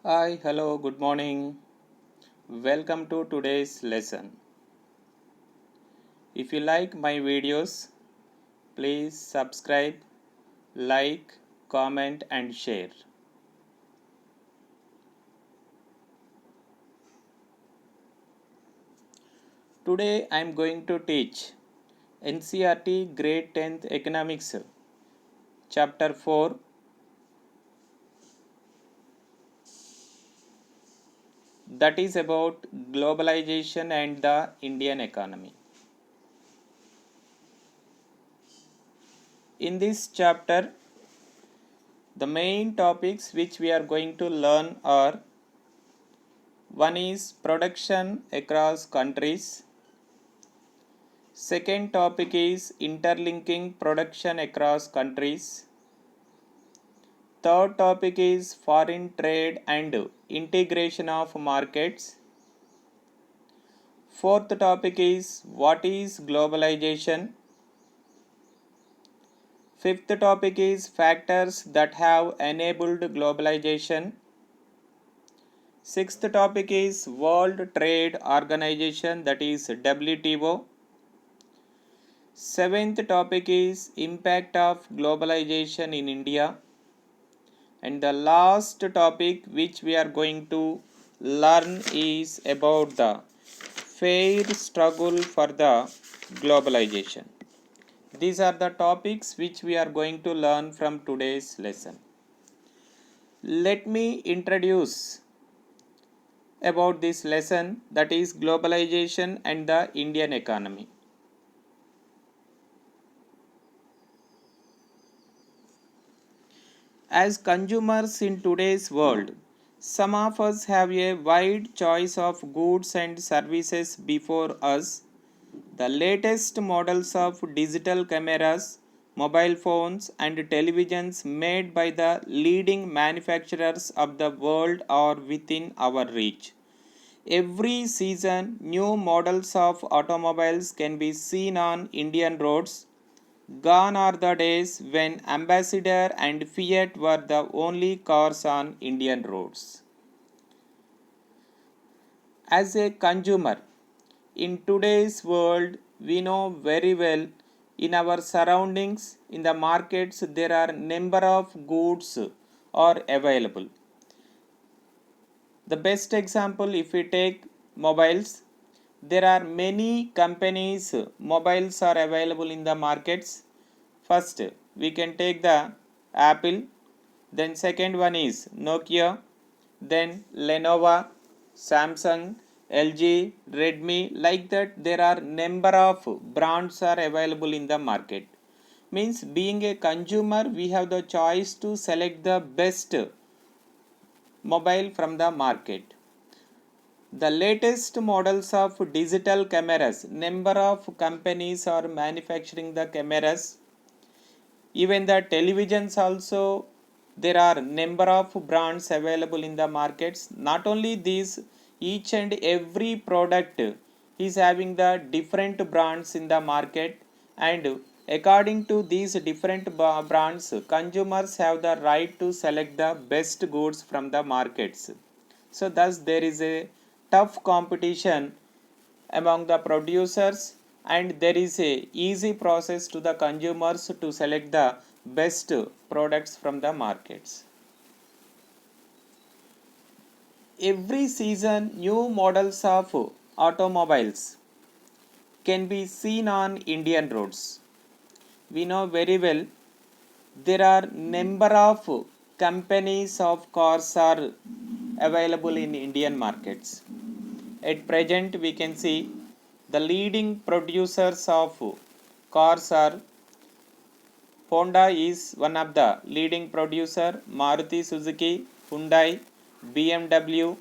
Hi, hello, good morning. Welcome to today's lesson. If you like my videos, please subscribe, like, comment, and share. Today I am going to teach NCERT Grade 10th Economics, Chapter 4, that is about globalization and the Indian economy. In this chapter, the main topics which we are going to learn are: one is production across countries. Second topic is interlinking production across countries. Third topic is foreign trade and integration of markets. Fourth topic is what is globalization. Fifth topic is factors that have enabled globalization. Sixth topic is World Trade Organization, that is WTO. Seventh topic is impact of globalization in India. And the last topic which we are going to learn is about the fair struggle for the globalization. These are the topics which we are going to learn from today's lesson. Let me introduce about this lesson, that is globalization and the Indian economy. As consumers in today's world, some of us have a wide choice of goods and services before us. The latest models of digital cameras, mobile phones, and televisions made by the leading manufacturers of the world are within our reach. Every season, new models of automobiles can be seen on Indian roads. Gone are the days when Ambassador and Fiat were the only cars on Indian roads. As a consumer, in today's world, we know very well in our surroundings, in the markets, there are number of goods are available. The best example, if we take mobiles, there are many companies, mobiles are available in the markets. First, we can take the Apple, then second one is Nokia, then Lenovo, Samsung, LG, Redmi, like that there are number of brands are available in the market. Means being a consumer, we have the choice to select the best mobile from the market. The latest models of digital cameras, number of companies are manufacturing the cameras. Even the televisions also, there are number of brands available in the markets. Not only these, each and every product is having the different brands in the market, and according to these different brands, consumers have the right to select the best goods from the markets. So thus there is a tough competition among the producers, and there is a easy process to the consumers to select the best products from the markets. Every season new models of automobiles can be seen on Indian roads. We know very well there are number of companies of cars are available in Indian markets. At present, we can see the leading producers of cars are Honda is one of the leading producer, Maruti Suzuki, Hyundai, BMW.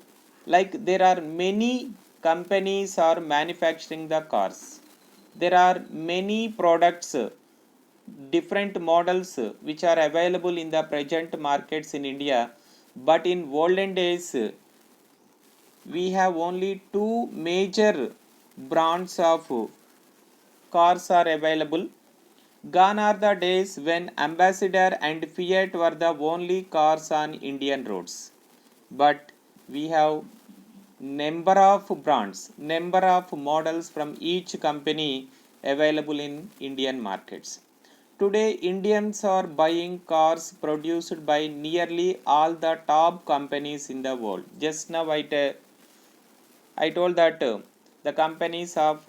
Like there are many companies are manufacturing the cars. There are many products, different models which are available in the present markets in India. But in olden days, we have only two major brands of cars are available. Gone are the days when Ambassador and Fiat were the only cars on Indian roads. but we have number of brands, number of models from each company available in Indian markets. Today, Indians are buying cars produced by nearly all the top companies in the world. Just now, I told that the companies of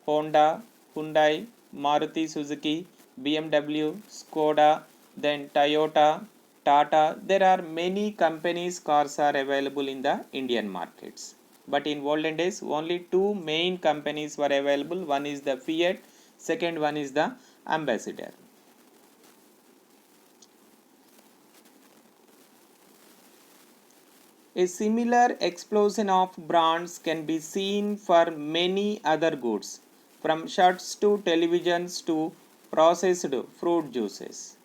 Honda, Hyundai, Maruti Suzuki, BMW, Skoda, then Toyota, Tata, there are many companies cars are available in the Indian markets. But in olden days, only two main companies were available. One is the Fiat, second one is the Ambassador. A similar explosion of brands can be seen for many other goods, from shirts to televisions to processed fruit juices.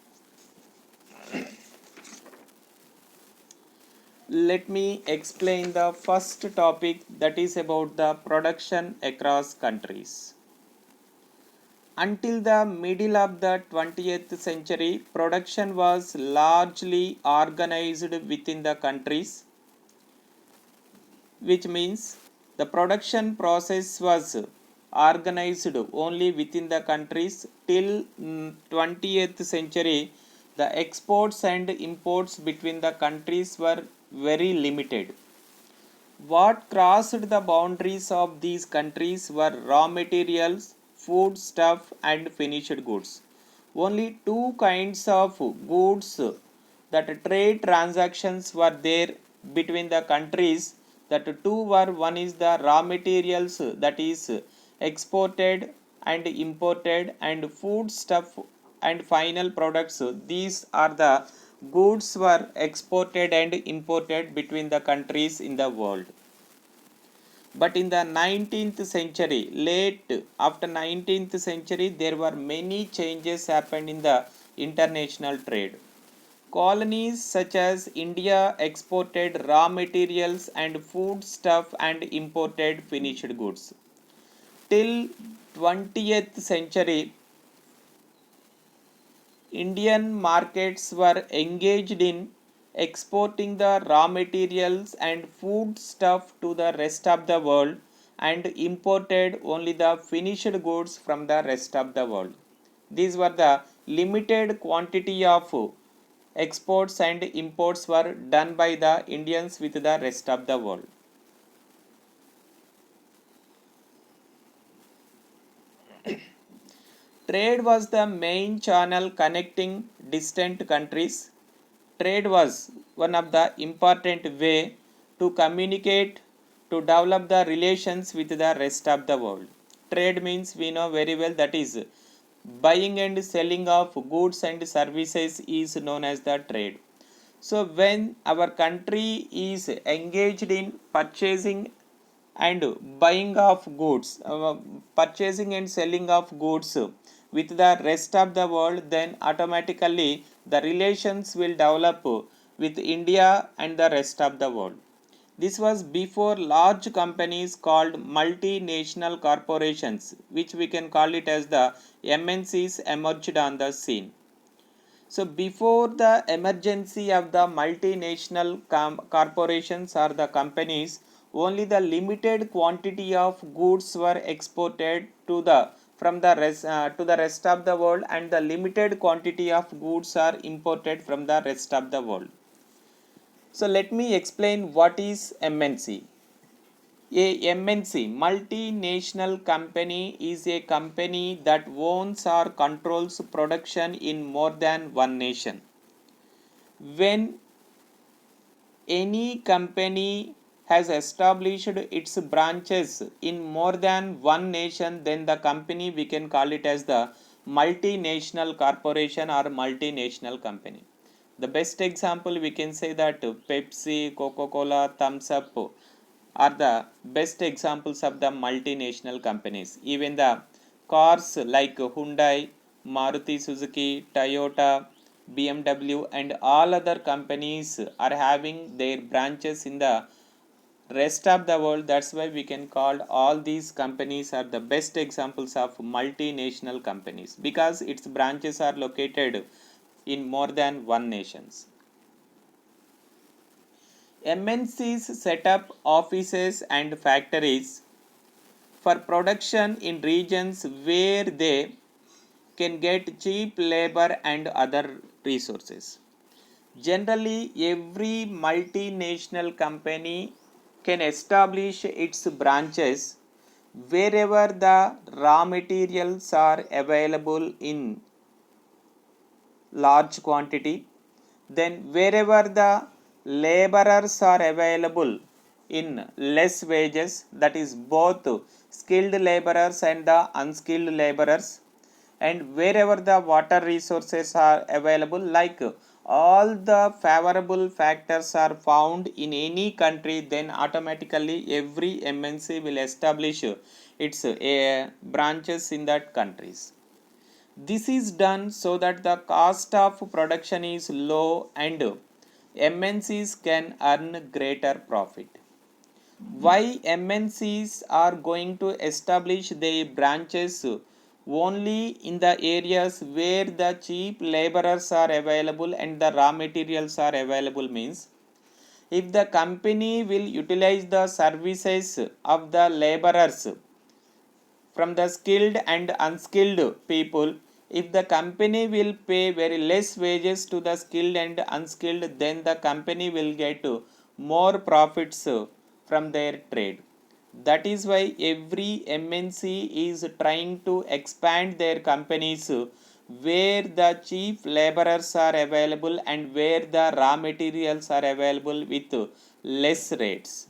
Let me explain the first topic, that is about the production across countries. Until the middle of the 20th century, production was largely organized within the countries, which means the production process was organized only within the countries till 20th century. The exports and imports between the countries were very limited. What crossed the boundaries of these countries were raw materials, food stuff and finished goods. Only two kinds of goods that trade transactions were there between the countries. That two were, one is the raw materials, that is exported and imported, and food stuff and final products, these are the goods were exported and imported between the countries in the world. But in the 19th century, late after 19th century, there were many changes happened in the international trade. Colonies such as India exported raw materials and food stuff and imported finished goods. Till 20th century, Indian markets were engaged in exporting the raw materials and food stuff to the rest of the world and imported only the finished goods from the rest of the world. These were the limited quantity of exports and imports were done by the Indians with the rest of the world. Trade was the main channel connecting distant countries. Trade was one of the important way to communicate, to develop the relations with the rest of the world. Trade means we know very well, that is buying and selling of goods and services is known as the trade. So when our country is engaged in purchasing and buying of goods, purchasing and selling of goods with the rest of the world, then automatically the relations will develop with India and the rest of the world. This was before large companies called multinational corporations, which we can call it as the MNCs, emerged on the scene. So before the emergency of the multinational corporations or the companies, only the limited quantity of goods were exported to the from the rest to the rest of the world, and the limited quantity of goods are imported from the rest of the world. So let me explain what is MNC. A MNC, multinational company, is a company that owns or controls production in more than one nation. When any company has established its branches in more than one nation, then the company, we can call it as the multinational corporation or multinational company. The best example we can say that Pepsi, Coca-Cola, Thumbs Up are the best examples of the multinational companies. Even the cars like Hyundai, Maruti Suzuki, Toyota, BMW and all other companies are having their branches in the rest of the world. That's why we can call all these companies are the best examples of multinational companies, because its branches are located in more than one nations. MNCs set up offices and factories for production in regions where they can get cheap labor and other resources. Generally, every multinational company can establish its branches wherever the raw materials are available in large quantity, then wherever the laborers are available in less wages, that is both skilled laborers and the unskilled laborers, and wherever the water resources are available, like all the favorable factors are found in any country, then automatically every MNC will establish its branches in that countries. This is done so that the cost of production is low and MNCs can earn greater profit. Why MNCs are going to establish their branches only in the areas where the cheap laborers are available and the raw materials are available means, if the company will utilize the services of the laborers from the skilled and unskilled people, if the company will pay very less wages to the skilled and unskilled, then the company will get more profits from their trade. That is why every MNC is trying to expand their companies where the cheap laborers are available and where the raw materials are available with less rates,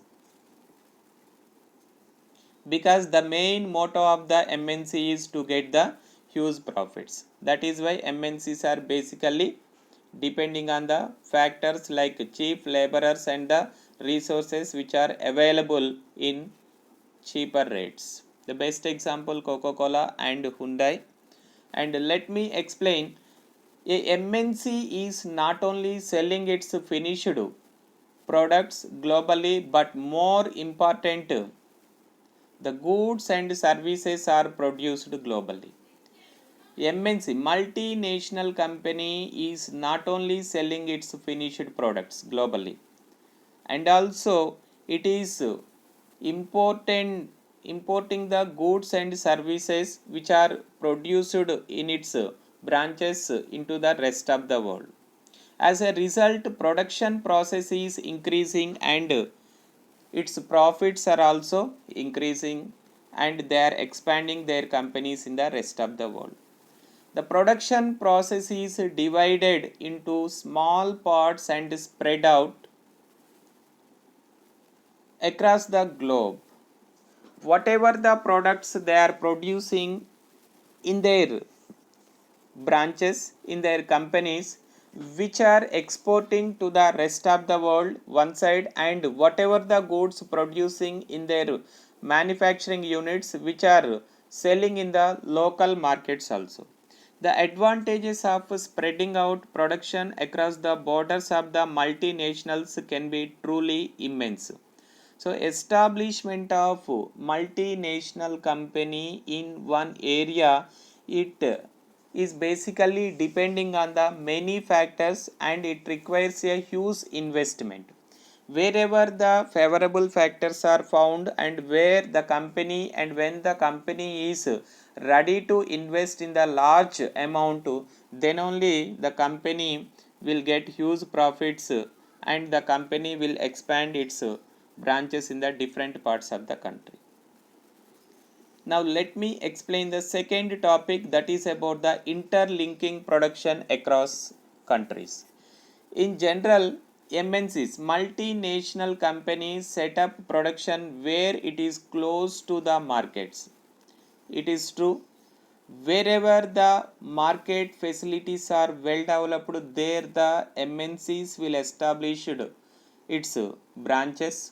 because the main motto of the MNC is to get the huge profits. That is why MNCs are basically depending on the factors like cheap laborers and the resources which are available in cheaper rates. The best example, Coca-Cola and Hyundai. And let me explain, a MNC is not only selling its finished products globally, but more important, the goods and services are produced globally. MNC, multinational company, is not only selling its finished products globally, and also it is importing the goods and services which are produced in its branches into the rest of the world. As a result, production process is increasing and its profits are also increasing, and they are expanding their companies in the rest of the world. The production process is divided into small parts and spread out across the globe. Whatever the products they are producing in their branches, in their companies, which are exporting to the rest of the world one side, and whatever the goods producing in their manufacturing units which are selling in the local markets also. The advantages of spreading out production across the borders of the multinationals can be truly immense. So establishment of multinational company in one area, it is basically depending on the many factors and it requires a huge investment. Wherever the favorable factors are found and where the company and when the company is ready to invest in the large amount, then only the company will get huge profits and the company will expand its branches in the different parts of the country. Now let me explain the second topic, that is about the interlinking production across countries. In general, MNCs, multinational companies, set up production where it is close to the markets. It is true, wherever the market facilities are well developed, there the MNCs will establish its branches.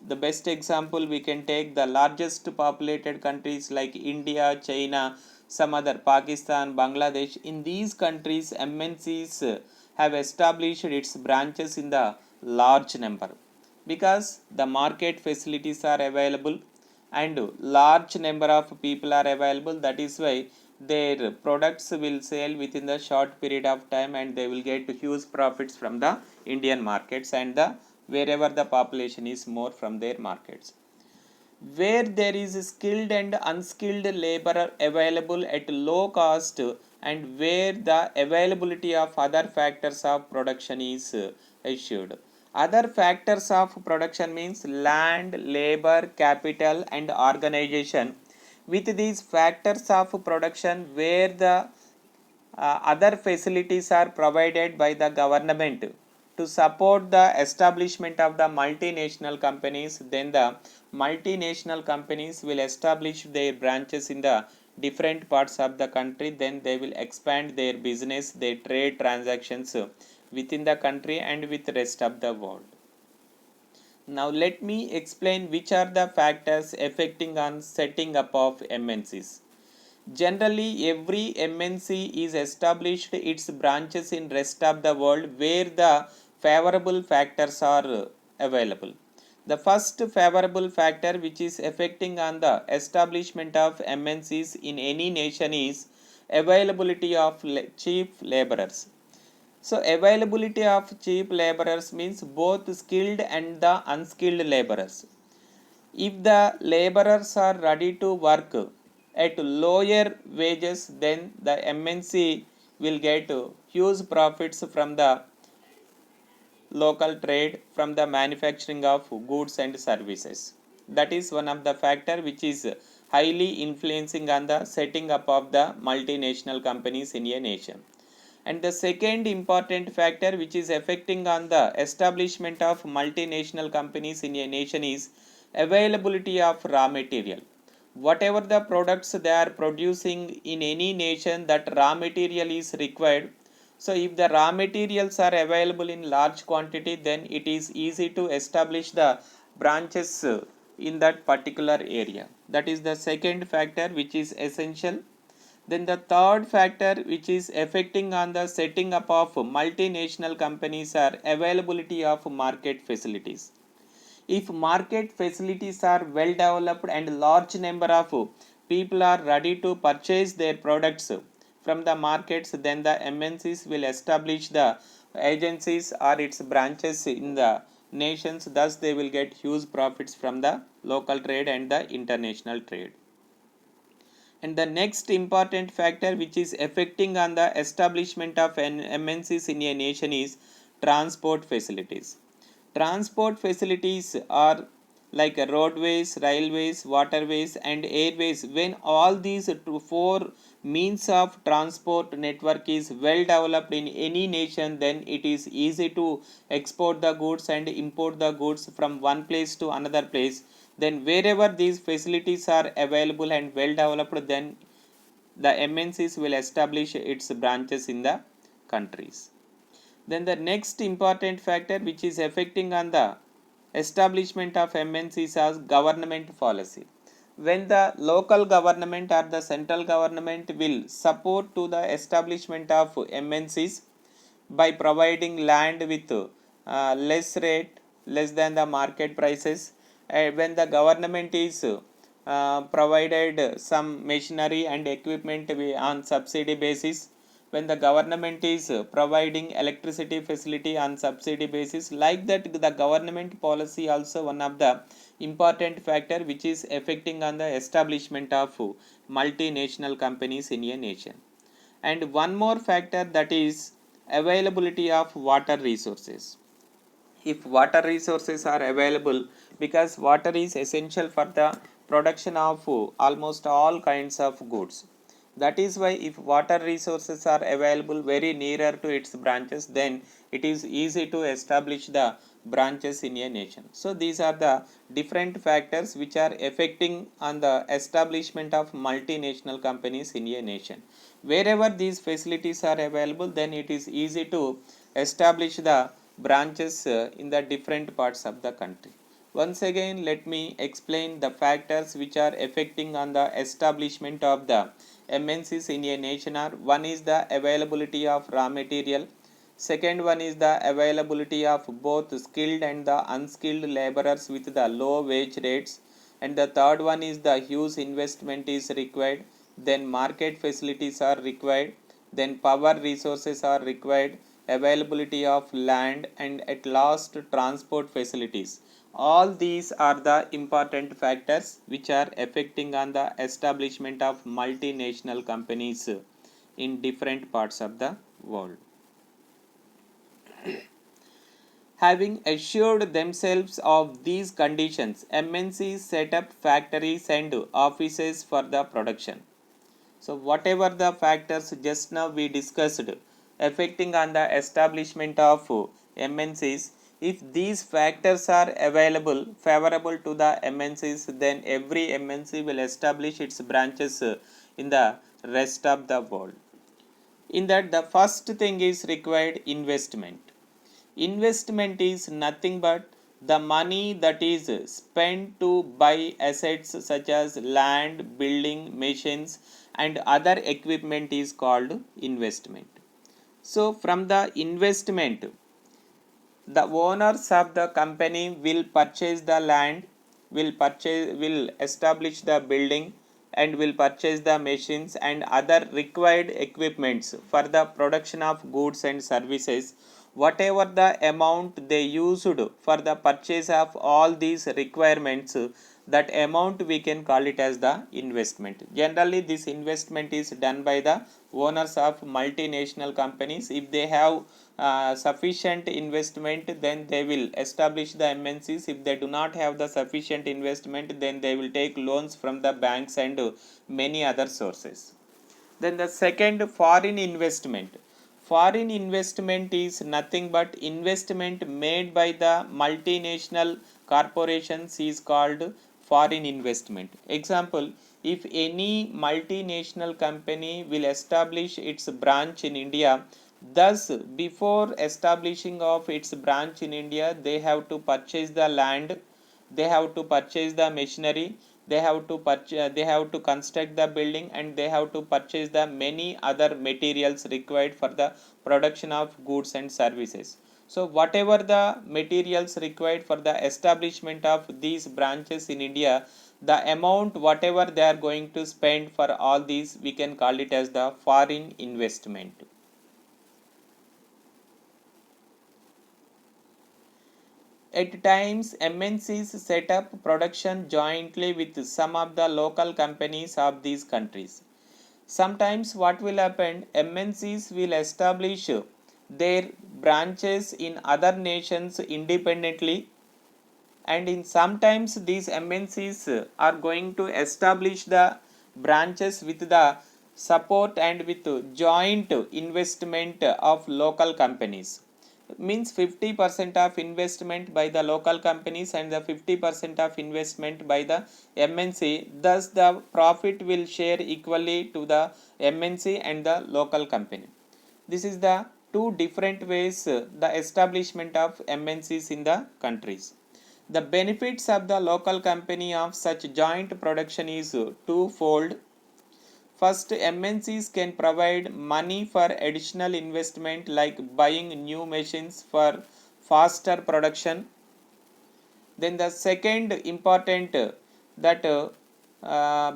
The best example we can take the largest populated countries like India, China, some other Pakistan, Bangladesh. In these countries, MNCs have established its branches in the large number because the market facilities are available and large number of people are available. That is why their products will sell within the short period of time and they will get huge profits from the Indian markets and the wherever the population is more from their markets. Where there is skilled and unskilled labor available at low cost, and where the availability of other factors of production is assured. Other factors of production means land, labor, capital and organization. With these factors of production, where the other facilities are provided by the government to support the establishment of the multinational companies, then the multinational companies will establish their branches in the different parts of the country. Then they will expand their business, their trade transactions within the country and with the rest of the world. Now let me explain which are the factors affecting on setting up of MNCs. Generally, every MNC is established its branches in rest of the world where the favorable factors are available. The first favorable factor which is affecting on the establishment of MNCs in any nation is availability of cheap laborers. So availability of cheap laborers means both skilled and the unskilled laborers. If the laborers are ready to work at lower wages, then the MNC will get huge profits from the local trade, from the manufacturing of goods and services. That is one of the factor which is highly influencing on the setting up of the multinational companies in a nation. And the second important factor which is affecting on the establishment of multinational companies in a nation is availability of raw material. Whatever the products they are producing in any nation, that raw material is required. So if the raw materials are available in large quantity, then it is easy to establish the branches in that particular area. That is the second factor which is essential. Then the third factor which is affecting on the setting up of multinational companies are availability of market facilities. If market facilities are well developed and large number of people are ready to purchase their products from the markets, then the MNCs will establish the agencies or its branches in the nations. Thus they will get huge profits from the local trade and the international trade. And the next important factor which is affecting on the establishment of MNCs in a nation is transport facilities. Transport facilities are like roadways, railways, waterways and airways. When all these four means of transport network is well developed in any nation, then it is easy to export the goods and import the goods from one place to another place. Then wherever these facilities are available and well developed, then the MNCs will establish its branches in the countries. Then the next important factor which is affecting on the establishment of MNCs is government policy. When the local government or the central government will support to the establishment of MNCs by providing land with less rate, less than the market prices, when the government is provided some machinery and equipment on subsidy basis, when the government is providing electricity facility on subsidy basis, like that the government policy also one of the important factor which is affecting on the establishment of multinational companies in a nation. And one more factor, that is availability of water resources. If water resources are available, because water is essential for the production of almost all kinds of goods, that is why if water resources are available very nearer to its branches, then it is easy to establish the branches in a nation. So these are the different factors which are affecting on the establishment of multinational companies in a nation. Wherever these facilities are available, then it is easy to establish the branches in the different parts of the country. Once again, let me explain the factors which are affecting on the establishment of the MNCs in a nation are: one is the availability of raw material, second one is the availability of both skilled and the unskilled laborers with the low wage rates, and the third one is the huge investment is required, then market facilities are required, then power resources are required, availability of land, and at last transport facilities. All these are the important factors which are affecting on the establishment of multinational companies in different parts of the world. Having assured themselves of these conditions, MNCs set up factories and offices for the production. So whatever the factors just now we discussed affecting on the establishment of MNCs, if these factors are available favorable to the MNCs, then every MNC will establish its branches in the rest of the world. In that, the first thing is required investment. Investment is nothing but the money that is spent to buy assets such as land, building, machines, and other equipment is called investment. So, from the investment, the owners of the company will purchase the land, will establish the building, and will purchase the machines and other required equipments for the production of goods and services. Whatever the amount they used for the purchase of all these requirements, that amount we can call it as the investment. Generally this investment is done by the owners of multinational companies. If they have sufficient investment, then they will establish the MNCs. If they do not have the sufficient investment, then they will take loans from the banks and many other sources. Then the second, foreign investment. Foreign investment is nothing but investment made by the multinational corporations is called foreign investment. Example, if any multinational company will establish its branch in India, thus before establishing of its branch in India, they have to purchase the land, they have to purchase the machinery, they have to construct the building, and they have to purchase the many other materials required for the production of goods and services. So whatever the materials required for the establishment of these branches in India, the amount whatever they are going to spend for all these, we can call it as the foreign investment. At times, MNCs set up production jointly with some of the local companies of these countries. Sometimes what will happen, MNCs will establish their branches in other nations independently, and in sometimes these MNCs are going to establish the branches with the support and with joint investment of local companies. Means 50% of investment by the local companies and the 50% of investment by the MNC. Thus the profit will share equally to the MNC and the local company. This is the two different ways the establishment of MNCs in the countries. The benefits of the local company of such joint production is twofold. First, MNCs can provide money for additional investment like buying new machines for faster production. Then the second important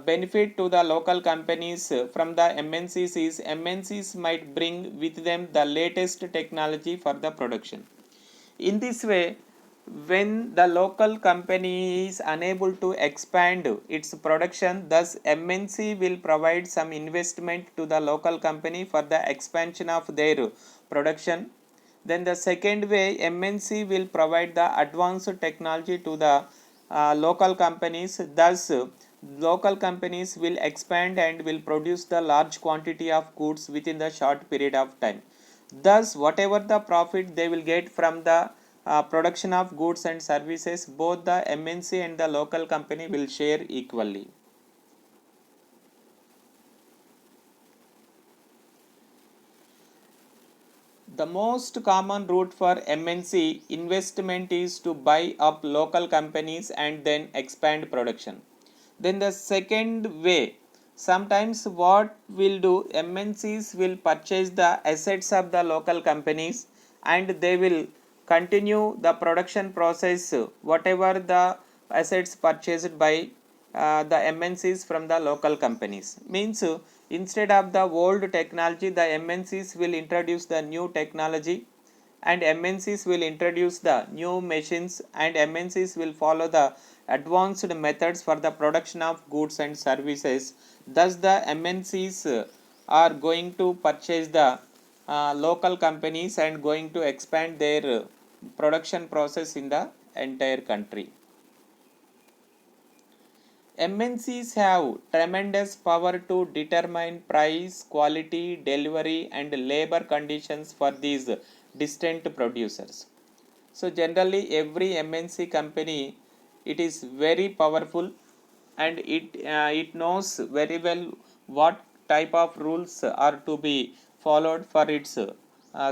benefit to the local companies from the MNCs is MNCs might bring with them the latest technology for the production. In this way, when the local company is unable to expand its production, thus MNC will provide some investment to the local company for the expansion of their production. Then the second way, MNC will provide the advanced technology to the local companies. Thus local companies will expand and will produce the large quantity of goods within the short period of time. Thus whatever the profit they will get from the production of goods and services, both the MNC and the local company will share equally. The most common route for MNC investment is to buy up local companies and then expand production. Then the second way, sometimes what will do, MNCs will purchase the assets of the local companies and they will continue the production process whatever the assets purchased by the MNCs from the local companies. Means Instead of the old technology, the MNCs will introduce the new technology, and MNCs will introduce the new machines, and MNCs will follow the advanced methods for the production of goods and services. Thus the MNCs are going to purchase the local companies and going to expand their production process in the entire country. MNCs have tremendous power to determine price, quality, delivery, and labor conditions for these distant producers. So generally every MNC company, it is very powerful, and it knows very well what type of rules are to be followed for its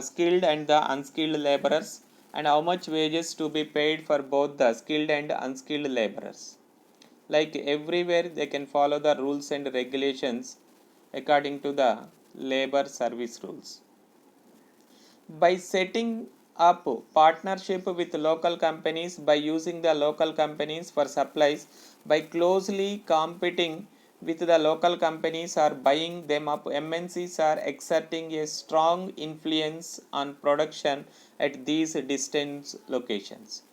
skilled and the unskilled laborers, and how much wages to be paid for both the skilled and unskilled laborers. Like everywhere they can follow the rules and regulations according to the labor service rules. By setting up partnership with local companies, by using the local companies for supplies, by closely competing with the local companies or buying them up, MNCs are exerting a strong influence on production at these distant locations.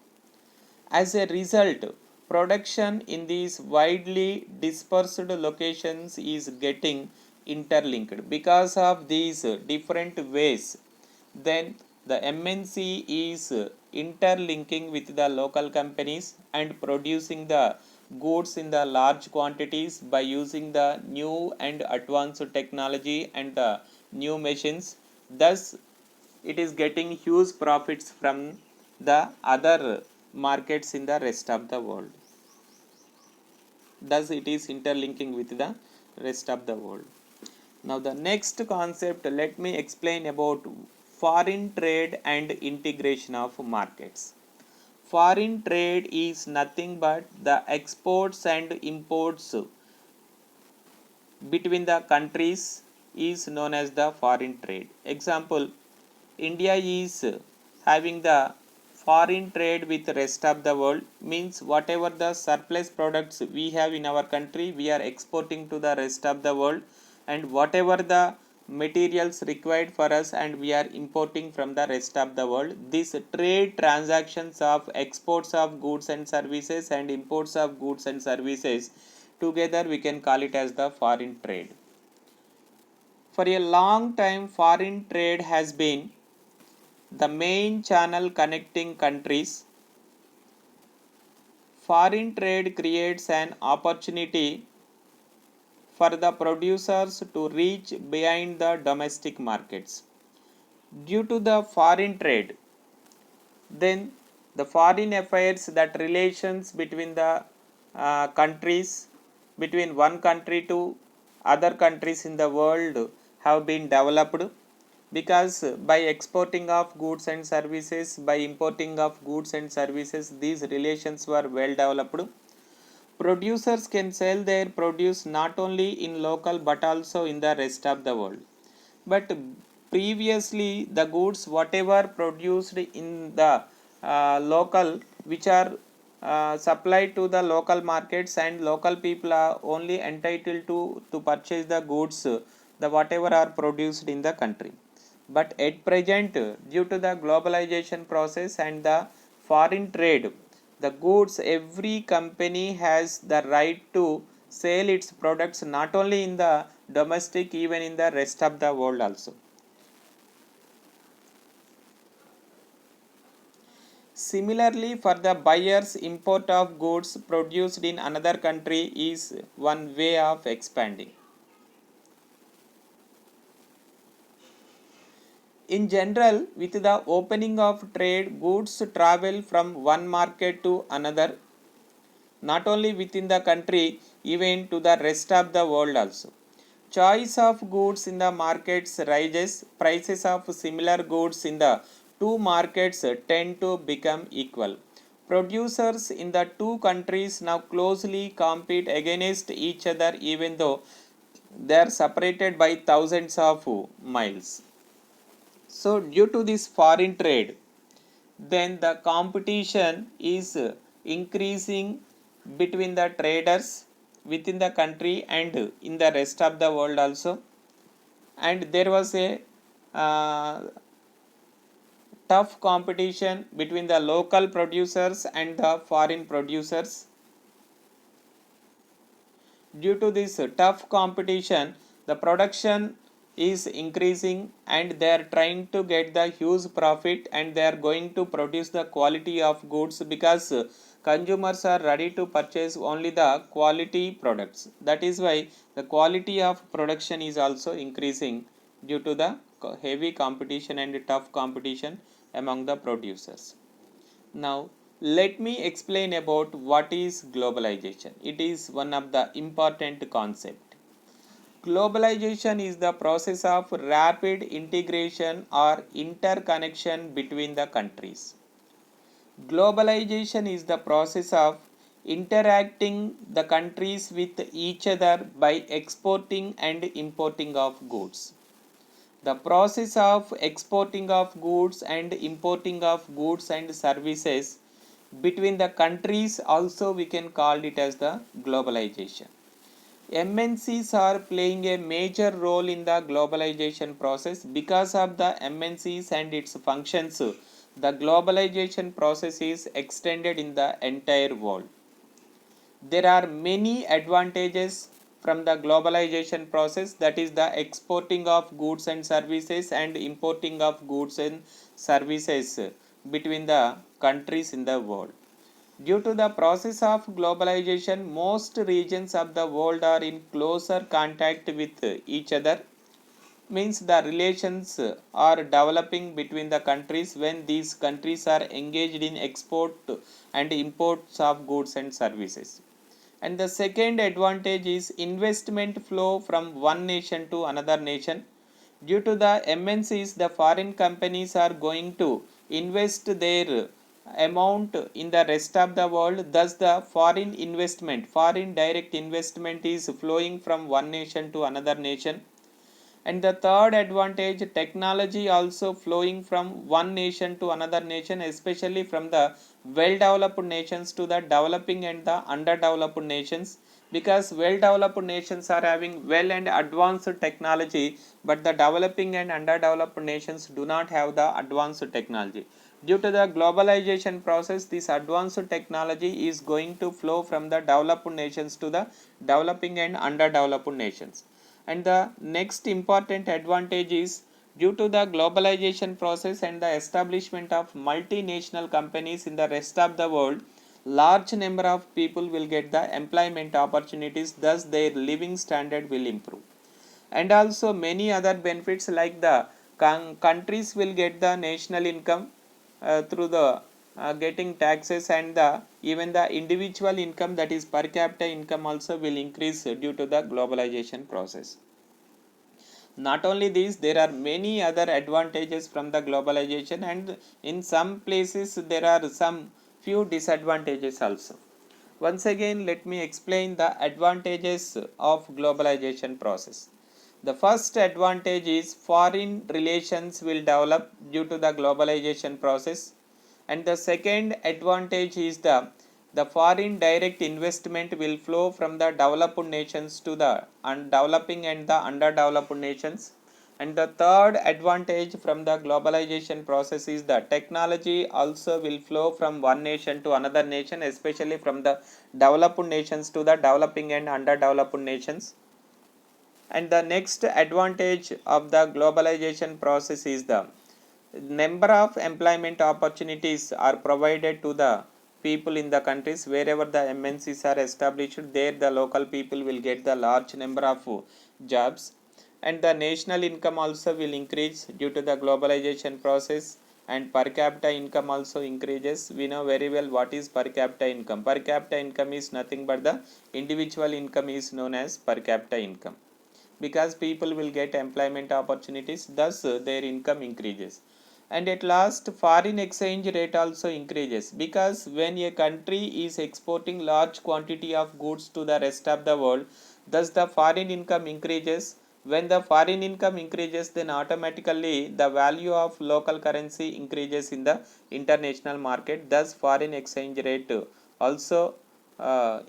As a result, production in these widely dispersed locations is getting interlinked. Because of these different ways, then the MNC is interlinking with the local companies and producing the goods in the large quantities by using the new and advanced technology and the new machines. Thus it is getting huge profits from the other markets in the rest of the world. Thus it is interlinking with the rest of the world. Now the next concept, let me explain about foreign trade and integration of markets. Foreign trade is nothing but the exports and imports between the countries is known as the foreign trade. Example, India is having the foreign trade with rest of the world, means whatever the surplus products we have in our country, we are exporting to the rest of the world, and whatever the materials required for us, and we are importing from the rest of the world. These trade transactions of exports of goods and services and imports of goods and services, together we can call it as the foreign trade. For a long time, foreign trade has been the main channel connecting countries. Foreign trade creates an opportunity for the producers to reach behind the domestic markets. Due to the foreign trade, then the foreign affairs, that relations between the countries, between one country to other countries in the world have been developed, because by exporting of goods and services, by importing of goods and services, these relations were well developed. Producers can sell their produce not only in local but also in the rest of the world. But previously the goods whatever produced in the local, which are supplied to the local markets, and local people are only entitled to purchase the goods, the whatever are produced in the country. But at present, due to the globalization process and the foreign trade, the goods, every company has the right to sell its products not only in the domestic, even in the rest of the world also. Similarly, for the buyers, import of goods produced in another country is one way of expanding. In general, with the opening of trade, goods travel from one market to another, not only within the country, even to the rest of the world also. Choice of goods in the markets rises, prices of similar goods in the two markets tend to become equal. Producers in the two countries now closely compete against each other, even though they are separated by thousands of miles. So, due to this foreign trade, then the competition is increasing between the traders, within the country and in the rest of the world also. And there was a tough competition between the local producers and the foreign producers. Due to this tough competition, the production is increasing and they are trying to get the huge profit, and they are going to produce the quality of goods because consumers are ready to purchase only the quality products. That is why the quality of production is also increasing due to the heavy competition and tough competition among the producers. Now, let me explain about what is globalization. It is one of the important concept. Globalization is the process of rapid integration or interconnection between the countries. Globalization is the process of interacting the countries with each other by exporting and importing of goods. The process of exporting of goods and importing of goods and services between the countries also we can call it as the globalization. MNCs are playing a major role in the globalization process. Because of the MNCs and its functions, the globalization process is extended in the entire world. There are many advantages from the globalization process, that is the exporting of goods and services and importing of goods and services between the countries in the world. Due to the process of globalization, most regions of the world are in closer contact with each other. Means the relations are developing between the countries when these countries are engaged in export and imports of goods and services. And the second advantage is investment flow from one nation to another nation. Due to the MNCs, the foreign companies are going to invest their amount in the rest of the world. Thus, the foreign investment, foreign direct investment is flowing from one nation to another nation. And the third advantage, technology also flowing from one nation to another nation, especially from the well developed nations to the developing and the underdeveloped nations, because well developed nations are having well and advanced technology, but the developing and underdeveloped nations do not have the advanced technology. Due to the globalization process, this advanced technology is going to flow from the developed nations to the developing and underdeveloped nations. And the next important advantage is, due to the globalization process and the establishment of multinational companies in the rest of the world, large number of people will get the employment opportunities, thus their living standard will improve. And also many other benefits, like the countries will get the national income through the getting taxes, and the even the individual income, that is per capita income, also will increase due to the globalization process. Not only this, there are many other advantages from the globalization, and in some places there are some few disadvantages also. Once again, let me explain the advantages of globalization process. The first advantage is foreign relations will develop due to the globalization process. And the second advantage is the foreign direct investment will flow from the developed nations to the developing and the underdeveloped nations. And the third advantage from the globalization process is the technology also will flow from one nation to another nation, especially from the developed nations to the developing and underdeveloped nations. And the next advantage of the globalization process is the number of employment opportunities are provided to the people in the countries wherever the MNCs are established. There the local people will get the large number of jobs, and the national income also will increase due to the globalization process, and per capita income also increases. We know very well what is per capita income. Per capita income is nothing but the individual income is known as per capita income, because people will get employment opportunities, thus their income increases. And at last, foreign exchange rate also increases, because when a country is exporting large quantity of goods to the rest of the world, thus the foreign income increases. When the foreign income increases, then automatically the value of local currency increases in the international market, thus foreign exchange rate also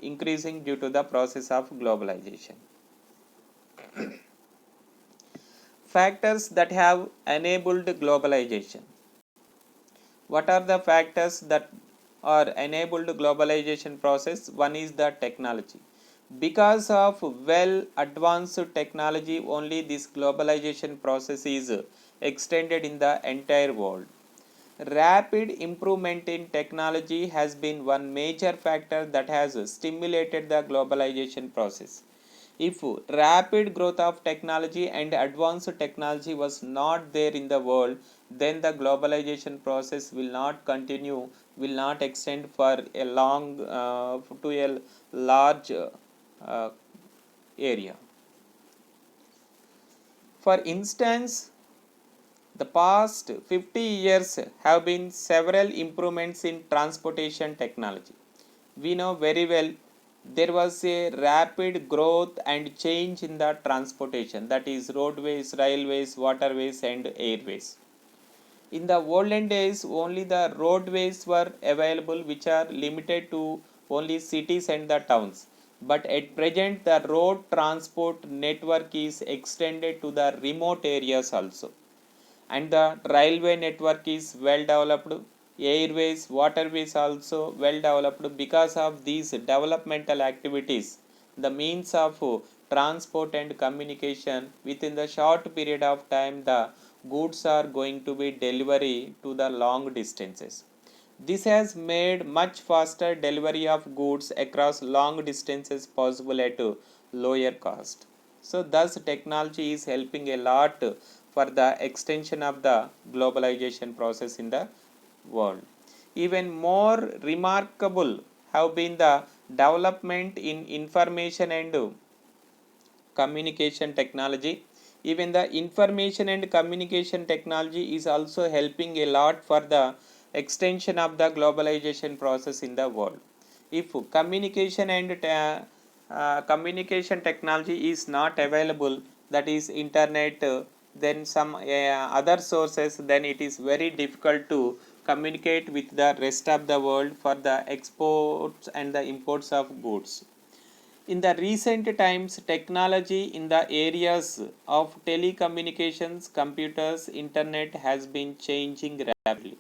increasing due to the process of globalization. Factors that have enabled globalization. What are the factors that are enabled globalization process? One is the technology. Because of well advanced technology, only this globalization process is extended in the entire world. Rapid improvement in technology has been one major factor that has stimulated the globalization process. If rapid growth of technology and advanced technology was not there in the world, then the globalization process will not continue, will not extend for a long to a large uh, area. For instance, the past 50 years have been several improvements in transportation technology. We know very well there was a rapid growth and change in the transportation, that is roadways, railways, waterways and airways. In the olden days, only the roadways were available, which are limited to only cities and the towns. But at present, the road transport network is extended to the remote areas also, and the railway network is well developed, airways, waterways also well developed. Because of these developmental activities, the means of transport and communication, within the short period of time the goods are going to be delivery to the long distances. This has made much faster delivery of goods across long distances possible at lower cost. So thus technology is helping a lot for the extension of the globalization process in the world. Even more remarkable have been the development in information and communication technology. Even the information and communication technology is also helping a lot for the extension of the globalization process in the world. If communication and communication technology is not available, that is internet, then some other sources, then it is very difficult to communicate with the rest of the world for the exports and the imports of goods. In the recent times, technology in the areas of telecommunications, computers, internet has been changing rapidly.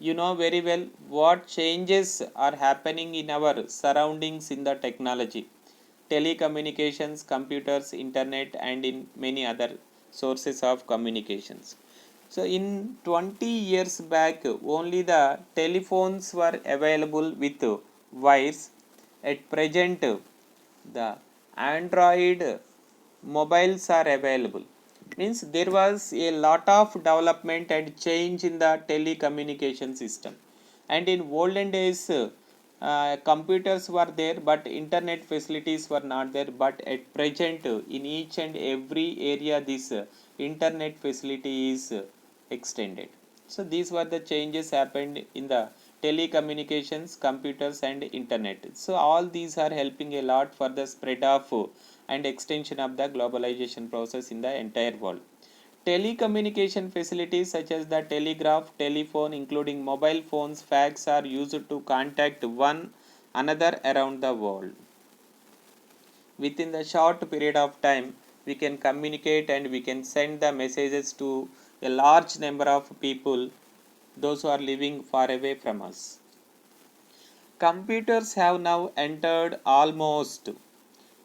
You know very well what changes are happening in our surroundings in the technology, telecommunications, computers, internet, and in many other sources of communications. So, in 20 years back, only the telephones were available with wires. At present, the Android mobiles are available. Means there was a lot of development and change in the telecommunication system. And in olden days, computers were there but internet facilities were not there. But at present, in each and every area this internet facility is extended. So these were the changes happened in the telecommunications, computers and internet. So all these are helping a lot for the spread of and extension of the globalization process in the entire world. Telecommunication facilities such as the telegraph, telephone, including mobile phones, fax are used to contact one another around the world. Within the short period of time, we can communicate and we can send the messages to a large number of people, those who are living far away from us. Computers have now entered almost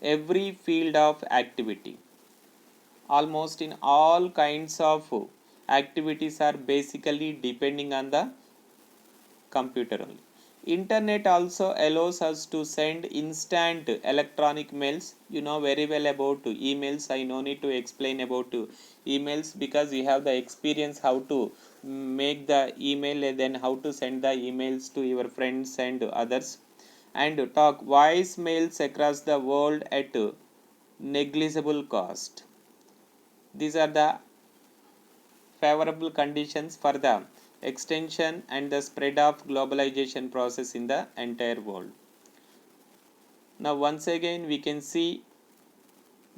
every field of activity. Almost in all kinds of activities are basically depending on the computer only. Internet also allows us to send instant electronic mails. You know very well about emails. I no need to explain about emails because you have the experience how to make the email and then how to send the emails to your friends and others, and talk voice mails across the world at negligible cost. These are the favorable conditions for the extension and the spread of globalization process in the entire world. Now once again we can see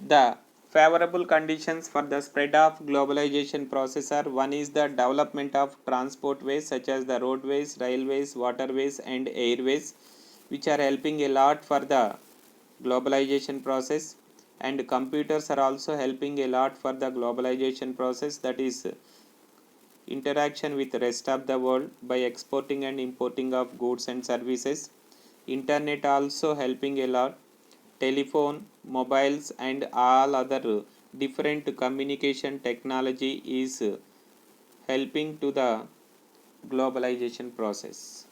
the favorable conditions for the spread of globalization process are: one is the development of transport ways such as the roadways, railways, waterways and airways. which are helping a lot for the globalization process, and computers are also helping a lot for the globalization process, that is interaction with the rest of the world by exporting and importing of goods and services. Internet also helping a lot. Telephone, mobiles and all other different communication technology is helping to the globalization process.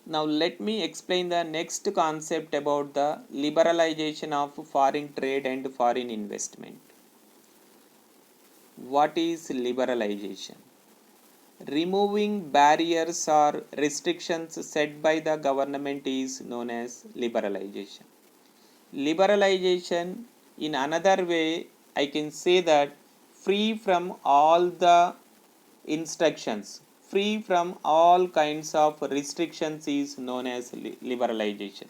Now let me explain the next concept about the liberalization of foreign trade and foreign investment. What is liberalization? Removing barriers or restrictions set by the government is known as liberalization. Liberalization, in another way, I can say that free from all the instructions, free from all kinds of restrictions is known as liberalization.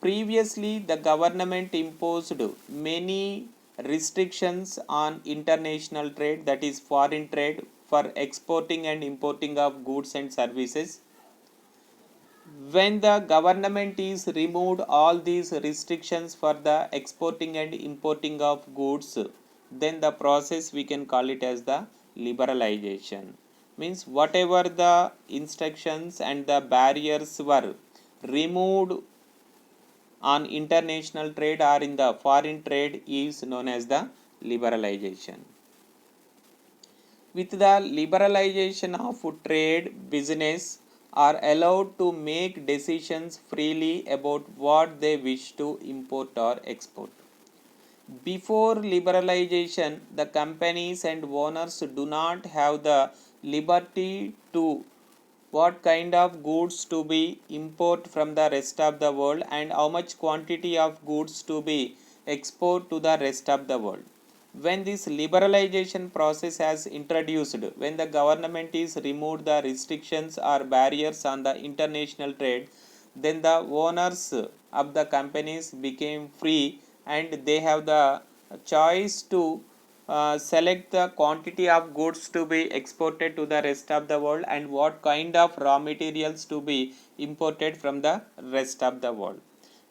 Previously, the government imposed many restrictions on international trade, that is foreign trade, for exporting and importing of goods and services. When the government is removed all these restrictions for the exporting and importing of goods, then the process we can call it as the liberalization. Means whatever the instructions and the barriers were removed on international trade or in the foreign trade is known as the liberalization. With the liberalization of trade, business are allowed to make decisions freely about what they wish to import or export. Before liberalization, the companies and owners do not have the liberty to what kind of goods to be import from the rest of the world and how much quantity of goods to be export to the rest of the world. When this liberalization process has introduced, when the government is removed the restrictions or barriers on the international trade, then the owners of the companies became free and they have the choice to select the quantity of goods to be exported to the rest of the world and what kind of raw materials to be imported from the rest of the world.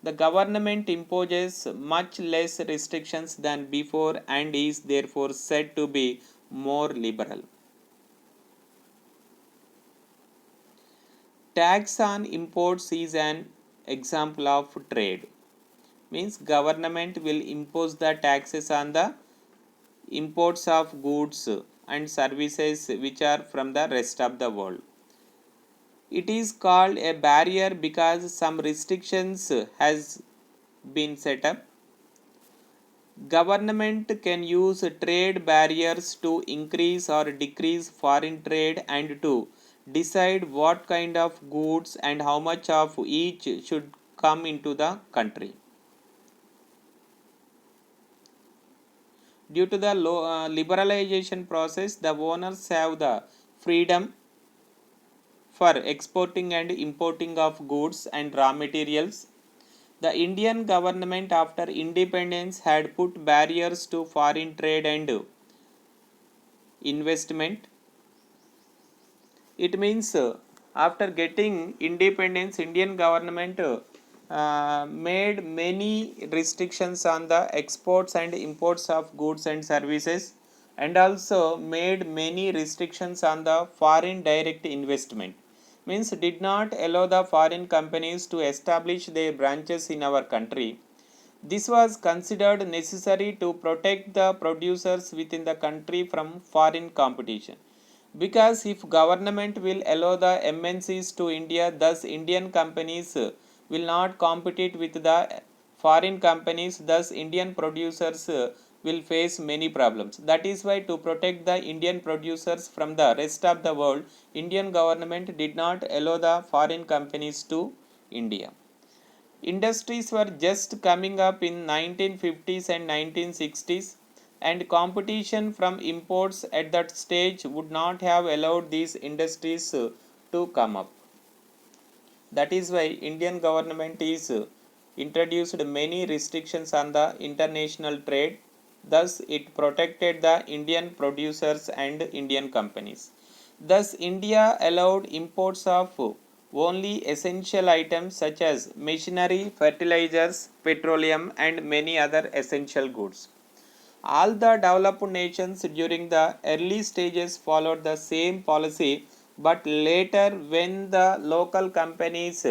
The government imposes much less restrictions than before and is therefore said to be more liberal. Tax on imports is an example of trade. Means government will impose the taxes on the imports of goods and services which are from the rest of the world. It is called a barrier because some restrictions has been set up. Government can use trade barriers to increase or decrease foreign trade and to decide what kind of goods and how much of each should come into the country. Due to the liberalization process, the owners have the freedom for exporting and importing of goods and raw materials. The Indian government after independence had put barriers to foreign trade and investment. It means after getting independence, Indian government made many restrictions on the exports and imports of goods and services and also made many restrictions on the foreign direct investment. Means did not allow the foreign companies to establish their branches in our country. This was considered necessary to protect the producers within the country from foreign competition. Because if government will allow the MNCs to India, thus Indian companies will not compete with the foreign companies, thus Indian producers will face many problems. That is why to protect the Indian producers from the rest of the world, Indian government did not allow the foreign companies to India. Industries were just coming up in 1950s and 1960s and competition from imports at that stage would not have allowed these industries to come up. That is why Indian government is introduced many restrictions on the international trade Thus, it protected the Indian producers and Indian companies. Thus, India allowed imports of only essential items such as machinery, fertilizers, petroleum, and many other essential goods. All the developed nations during the early stages followed the same policy, but later, when the local companies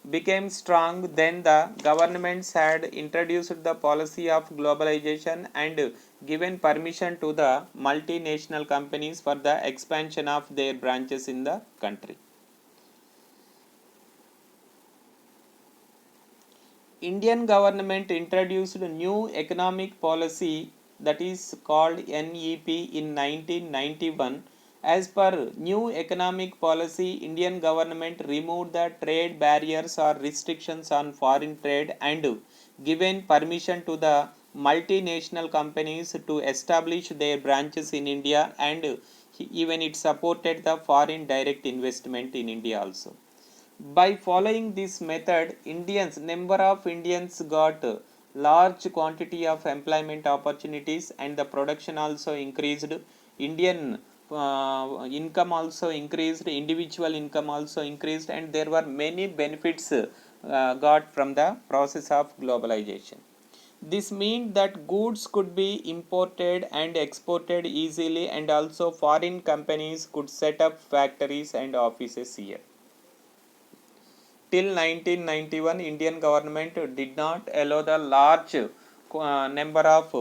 became strong, then the governments had introduced the policy of globalization and given permission to the multinational companies for the expansion of their branches in the country. Indian government introduced a new economic policy that is called NEP in 1991. As per new economic policy, Indian government removed the trade barriers or restrictions on foreign trade and given permission to the multinational companies to establish their branches in India, and even it supported the foreign direct investment in India also. By following this method, number of Indians got large quantity of employment opportunities, and the production also increased. Indian income also increased, individual income also increased, and there were many benefits got from the process of globalization. This means that goods could be imported and exported easily, and also foreign companies could set up factories and offices here. Till 1991, Indian government did not allow the large number of